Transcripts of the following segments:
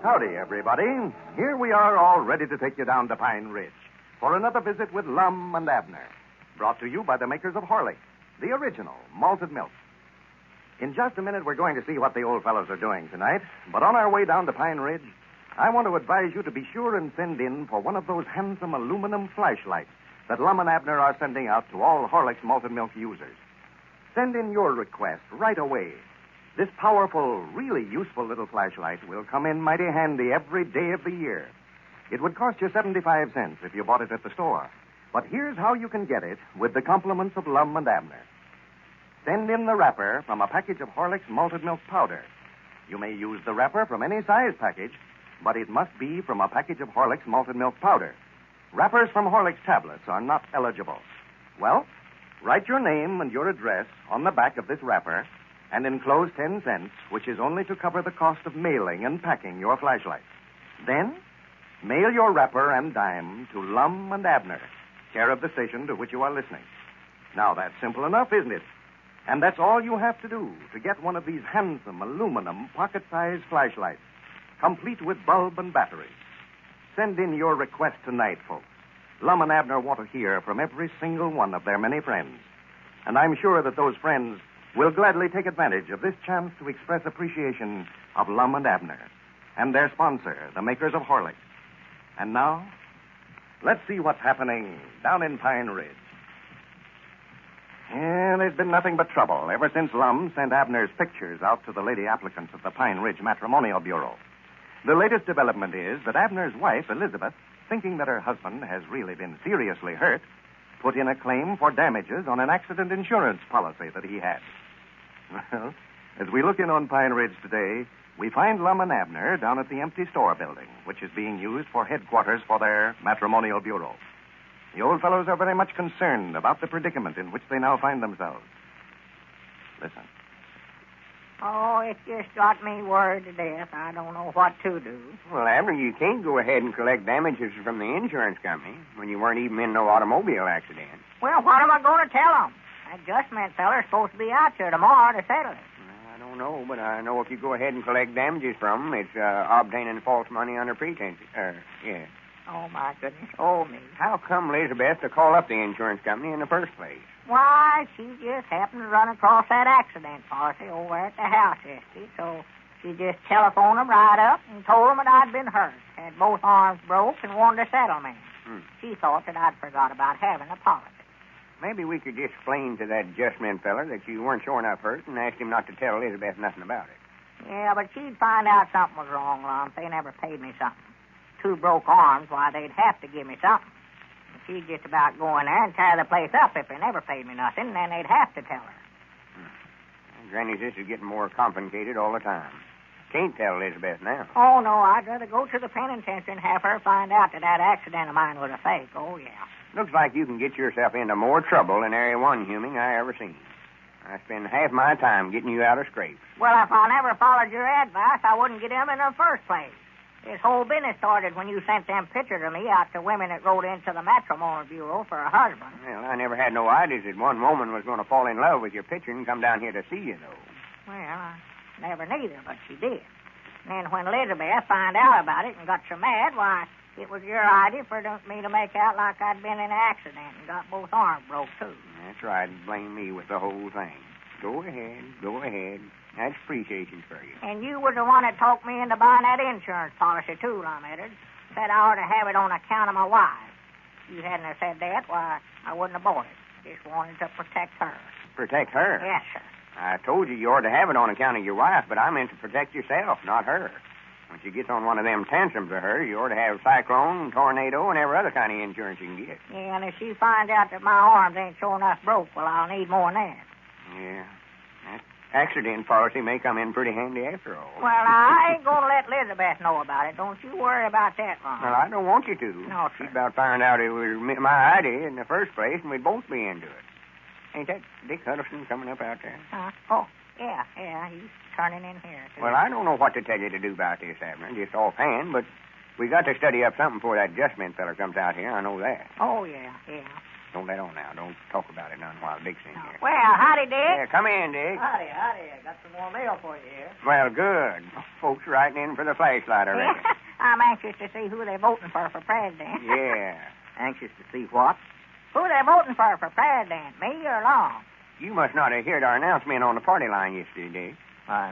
Howdy, everybody. Here we are, all ready to take you down to Pine Ridge for another visit with Lum and Abner, brought to you by the makers of Horlicks, the original malted milk. In just a minute, we're going to see what the old fellows are doing tonight. But on our way down to Pine Ridge, I want to advise you to be sure and send in for one of those handsome aluminum flashlights that Lum and Abner are sending out to all Horlicks malted milk users. Send in your request right away. This powerful, really useful little flashlight will come in mighty handy every day of the year. It would cost you 75 cents if you bought it at the store. But here's how you can get it with the compliments of Lum and Abner. Send in the wrapper from a package of Horlicks malted milk powder. You may use the wrapper from any size package, but it must be from a package of Horlicks malted milk powder. Wrappers from Horlicks tablets are not eligible. Well, write your name and your address on the back of this wrapper and enclose 10 cents, which is only to cover the cost of mailing and packing your flashlight. Then, mail your wrapper and dime to Lum and Abner, care of the station to which you are listening. Now, that's simple enough, isn't it? And that's all you have to do to get one of these handsome aluminum pocket-sized flashlights, complete with bulb and battery. Send in your request tonight, folks. Lum and Abner want to hear from every single one of their many friends. And I'm sure that those friends will gladly take advantage of this chance to express appreciation of Lum and Abner and their sponsor, the makers of Horlicks. And now, let's see what's happening down in Pine Ridge. Yeah, there's been nothing but trouble ever since Lum sent Abner's pictures out to the lady applicants at the Pine Ridge Matrimonial Bureau. The latest development is that Abner's wife, Elizabeth, thinking that her husband has really been seriously hurt, put in a claim for damages on an accident insurance policy that he had. Well, as we look in on Pine Ridge today, we find Lum and Abner down at the empty store building, which is being used for headquarters for their matrimonial bureau. The old fellows are very much concerned about the predicament in which they now find themselves. Listen. Oh, it just got me worried to death. I don't know what to do. Well, Abner, you can't go ahead and collect damages from the insurance company when you weren't even in no automobile accident. Well, what am I going to tell them? That adjustment feller's supposed to be out here tomorrow to settle it. I don't know, but I know if you go ahead and collect damages from them, it's obtaining false money under pretense. Yeah. Oh, my goodness. Oh, me. How come Elizabeth to call up the insurance company in the first place? Why, she just happened to run across that accident policy over at the house yesterday, so she just telephoned them right up and told them that I'd been hurt, had both arms broke, and wanted a settlement. She thought that I'd forgot about having a policy. Maybe we could just explain to that adjustment feller that you weren't sure enough hurt and ask him not to tell Elizabeth nothing about it. Yeah, but she'd find out something was wrong, Lum, if they never paid me something. 2 broke arms, why, they'd have to give me something. She'd just about go in there and tear the place up if they never paid me nothing, and then they'd have to tell her. Granny, this is getting more complicated all the time. Can't tell Elizabeth now. Oh, no, I'd rather go to the penitentiary and have her find out that accident of mine was a fake. Oh, yeah. Looks like you can get yourself into more trouble than Area 1 human I ever seen. I spend half my time getting you out of scrapes. Well, if I never followed your advice, I wouldn't get him in the first place. This whole business started when you sent them pictures of me out to women that wrote into the matrimonial bureau for a husband. Well, I never had no ideas that one woman was going to fall in love with your picture and come down here to see you, though. Well, I never neither, but she did. And then when Elizabeth found out about it and got so mad, why, it was your idea for me to make out like I'd been in an accident and got both arms broke, too. That's right. Blame me with the whole thing. Go ahead. Go ahead. That's appreciation for you. And you were the one that talked me into buying that insurance policy, too, Lum Edwards. Said I ought to have it on account of my wife. If you hadn't have said that, why, I wouldn't have bought it. Just wanted to protect her. Protect her? Yes, sir. I told you ought to have it on account of your wife, but I meant to protect yourself, not her. When she gets on one of them tantrums of hers, you ought to have cyclone, tornado, and every other kind of insurance you can get. Yeah, and if she finds out that my arms ain't sure enough broke, well, I'll need more than that. Yeah. That accident policy may come in pretty handy after all. Well, I ain't going to let Elizabeth know about it. Don't you worry about that, Ron. Well, I don't want you to. No, sir. She'd about found out it was my idea in the first place, and we'd both be into it. Ain't that Dick Huddleston coming up out there? Oh, yeah, he's turning in here, too. Well, I don't know what to tell you to do about this, Abner, just offhand, but we got to study up something before that adjustment feller comes out here. I know that. Oh, yeah. Don't let on now. Don't talk about it none while Dick's in here. Well, howdy, Dick. Yeah, come in, Dick. Howdy. I got some more mail for you here. Well, good. Folks writing in for the flashlight, I reckon. I'm anxious to see who they're voting for president. Yeah. Anxious to see what? Who they're voting for president, me or Long? You must not have heard our announcement on the party line yesterday, Dick.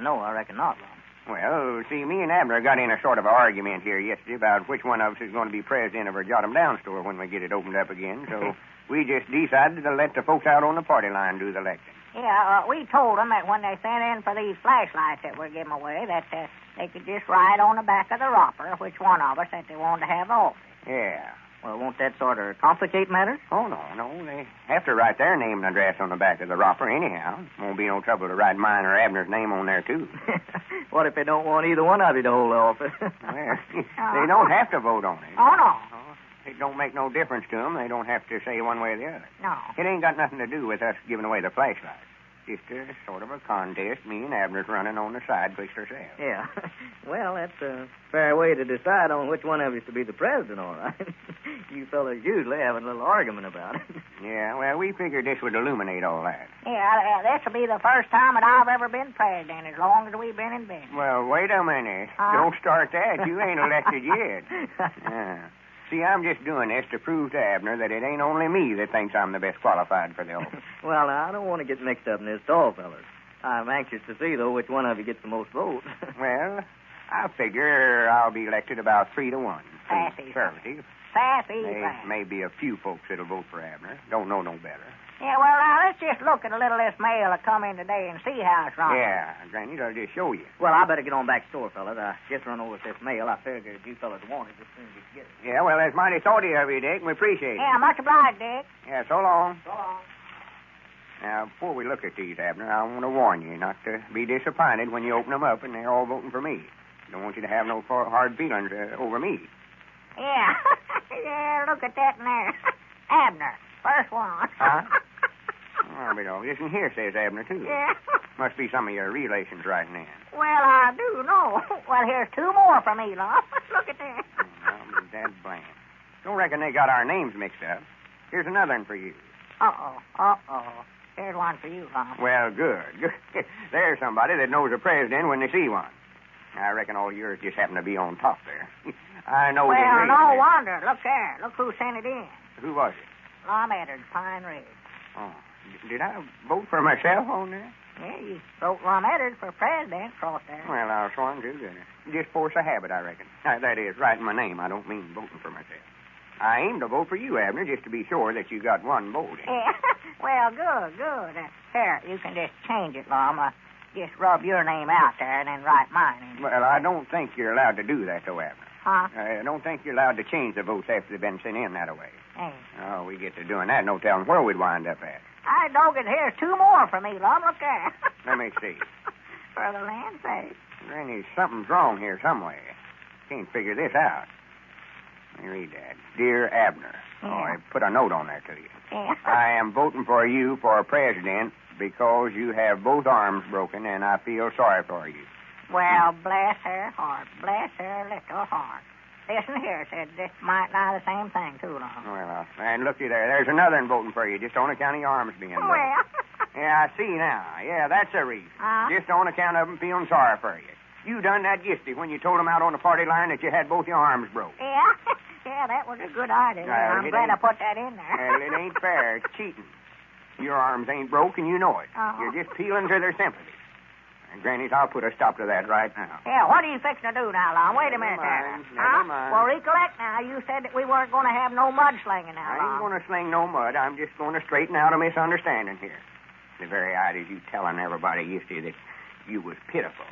No, I reckon not, Lum. Well, see, me and Abner got in a sort of argument here yesterday about which one of us is going to be president of our Jot Em Down store when we get it opened up again, so we just decided to let the folks out on the party line do the electing. Yeah, we told them that when they sent in for these flashlights that we're giving away, that they could just write on the back of the wrapper which one of us that they wanted to have office. Yeah. Well, won't that sort of complicate matters? Oh, no. They have to write their name and address on the back of the wrapper anyhow. Won't be no trouble to write mine or Abner's name on there, too. What if they don't want either one of you to hold the office? Well, they don't have to vote on it. Oh, no. It don't make no difference to them. They don't have to say one way or the other. No. It ain't got nothing to do with us giving away the flashlights. Just a sort of a contest. Me and Abner's running on the side place ourselves. Yeah. Well, that's a fair way to decide on which one of you is to be the president, all right. You fellas usually have a little argument about it. Yeah, well, we figured this would illuminate all that. Yeah, this will be the first time that I've ever been president as long as we've been in business. Well, wait a minute. Don't start that. You ain't elected yet. Yeah. See, I'm just doing this to prove to Abner that it ain't only me that thinks I'm the best qualified for the office. Well, now, I don't want to get mixed up in this at all, fellas. I'm anxious to see, though, which one of you gets the most votes. Well, I figure I'll be elected about 3-1. Sassy. Conservative. Sassy. May be a few folks that'll vote for Abner. Don't know no better. Yeah, well, now, let's just look at a little of this mail that come in today and see how it's run. Yeah, Granny, I'll just show you. Well, I better get on back store, fellas. I just run over with this mail. I figured you fellas want it as soon as you get it. Yeah, well, that's mighty thoughtful of you, Dick, and we appreciate it. Yeah, much obliged, Dick. Yeah, so long. So long. Now, before we look at these, Abner, I want to warn you not to be disappointed when you open them up and they're all voting for me. Don't want you to have no hard feelings over me. Yeah. Yeah, look at that in there. Abner, first one. Huh? Well, but listen here, says Abner, too. Yeah. Must be some of your relations writing in. Well, I do know. Well, here's 2 more from Elon. Look at that. Well, that's bland. Don't reckon they got our names mixed up. Here's another one for you. Uh-oh. Here's one for you, Lum. Well, good. There's somebody that knows a president when they see one. I reckon all yours just happen to be on top there. I know they Well, raised no it. wonder. Look there. Look who sent it in. Who was it? Lum Abner, Pine Ridge. Oh, did I vote for myself on there? Yeah, you wrote Lum Abner for president across there. Well, I'll swan do that. Just force a habit, I reckon. That is, writing my name. I don't mean voting for myself. I aim to vote for you, Abner, just to be sure that you got one vote in. Yeah. Well, good. Here, you can just change it, Lum. Just rub your name out there and then write mine in. Well, I don't think you're allowed to do that, though, Abner. Huh? I don't think you're allowed to change the votes after they've been sent in that way. Hey. Oh, we get to doing that, no telling where we'd wind up at. I dog it. Here's 2 more from me, Lum. Look there. Let me see. For the land's sake. Granny, something's wrong here somewhere. Can't figure this out. Let me read that. Dear Abner. Yeah. Oh, I put a note on there to you. Yeah. I am voting for you for president because you have both arms broken, and I feel sorry for you. Well, bless her heart. Bless her little heart. Listen here, said this might lie the same thing, too, Lum. Well, and looky there. There's another one voting for you, just on account of your arms being broken. Well. Yeah, I see now. Yeah, that's the reason. Just on account of them feeling sorry for you. You done that yesterday when you told them out on the party line that you had both your arms broke. Yeah? Yeah, that was a good idea. I'm glad I put that in there. Well, it ain't fair. It's cheating. Your arms ain't broke, and you know it. You're just appealing to their sympathy. And, Grannies, I'll put a stop to that right now. Yeah, what are you fixing to do now, Lum? Wait a minute there. Never mind. Well, recollect now, you said that we weren't going to have no mudslinging now, I ain't going to sling no mud. I'm just going to straighten out a misunderstanding here. The very ideas you telling everybody yesterday that you was pitiful.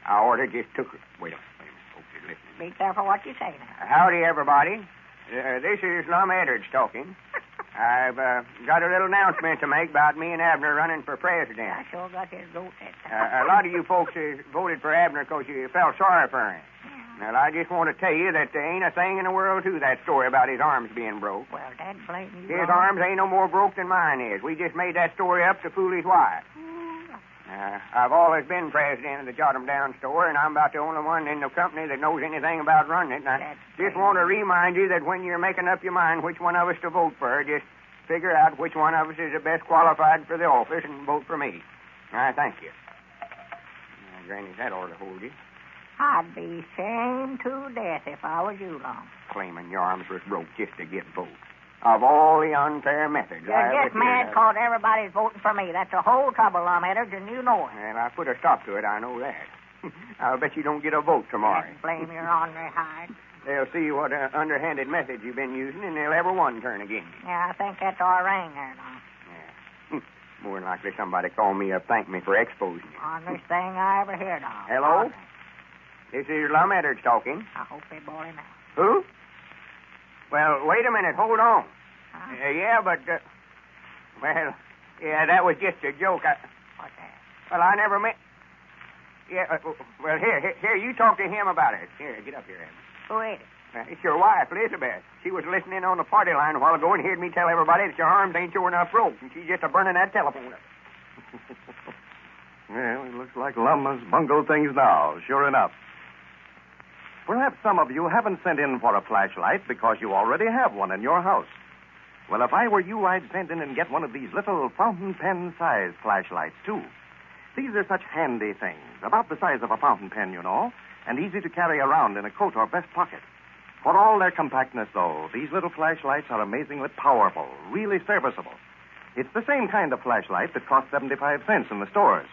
I order just took it. Wait a minute. Folks are listening. Be careful what you say now. Howdy, everybody. This is Lum Edwards talking. I've got a little announcement to make about me and Abner running for president. I sure got his goat that time. A lot of you folks voted for Abner because you felt sorry for him. Yeah. Well, I just want to tell you that there ain't a thing in the world to that story about his arms being broke. Well, that blame you. His arms ain't no more broke than mine is. We just made that story up to fool his wife. I've always been president of the Jot Em Down store, and I'm about the only one in the company that knows anything about running it. And I just want to remind you that when you're making up your mind which one of us to vote for, just figure out which one of us is the best qualified for the office and vote for me. I thank you. Granny, that ought to hold you. I'd be shamed to death if I was you, Lum. Claiming your arms was broke just to get votes. Of all the unfair methods You're just mad because everybody's voting for me. That's the whole trouble, Lum Eddard, and you know it. Well, I put a stop to it, I know that. I'll bet you don't get a vote tomorrow. Blame your ornery hide. They'll see what underhanded methods you've been using, and they'll ever one turn against you. Yeah, I think that's our ring there, Lum. Yeah. More than likely somebody call me up, thank me for exposing you. Honest thing I ever heard of. Hello? This is Lum Eddard talking. I hope they bought him out. Who? Well, wait a minute. Hold on. Huh? Yeah, but, well, yeah, that was just a joke. What's that? Well, I never meant... Yeah, well, here, you talk to him about it. Here, get up here, Abner. Who is it? It's your wife, Elizabeth. She was listening on the party line a while ago and heard me tell everybody that your arms ain't sure enough broke, and she's just a-burning that telephone up. Well, it looks like Lum has bungled things now, sure enough. Perhaps some of you haven't sent in for a flashlight because you already have one in your house. Well, if I were you, I'd send in and get one of these little fountain pen-sized flashlights, too. These are such handy things, about the size of a fountain pen, you know, and easy to carry around in a coat or vest pocket. For all their compactness, though, these little flashlights are amazingly powerful, really serviceable. It's the same kind of flashlight that costs 75 cents in the stores.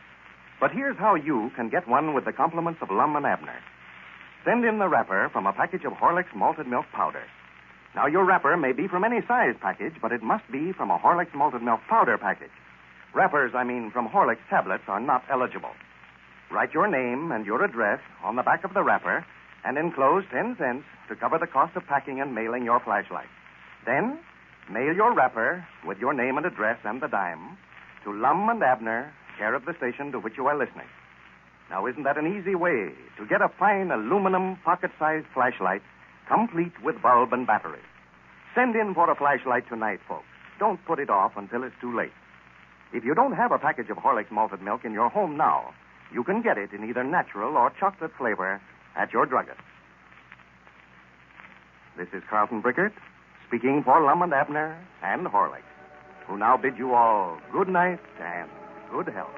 But here's how you can get one with the compliments of Lum and Abner. Send in the wrapper from a package of Horlick's malted milk powder. Now, your wrapper may be from any size package, but it must be from a Horlick's malted milk powder package. Wrappers, from Horlick's tablets are not eligible. Write your name and your address on the back of the wrapper and enclose 10 cents to cover the cost of packing and mailing your flashlight. Then, mail your wrapper with your name and address and the dime to Lum and Abner, care of the station to which you are listening. Now, isn't that an easy way to get a fine aluminum pocket-sized flashlight complete with bulb and battery? Send in for a flashlight tonight, folks. Don't put it off until it's too late. If you don't have a package of Horlick's malted milk in your home now, you can get it in either natural or chocolate flavor at your druggist. This is Carlton Brickert, speaking for Lum and Abner and Horlick, who now bid you all good night and good health.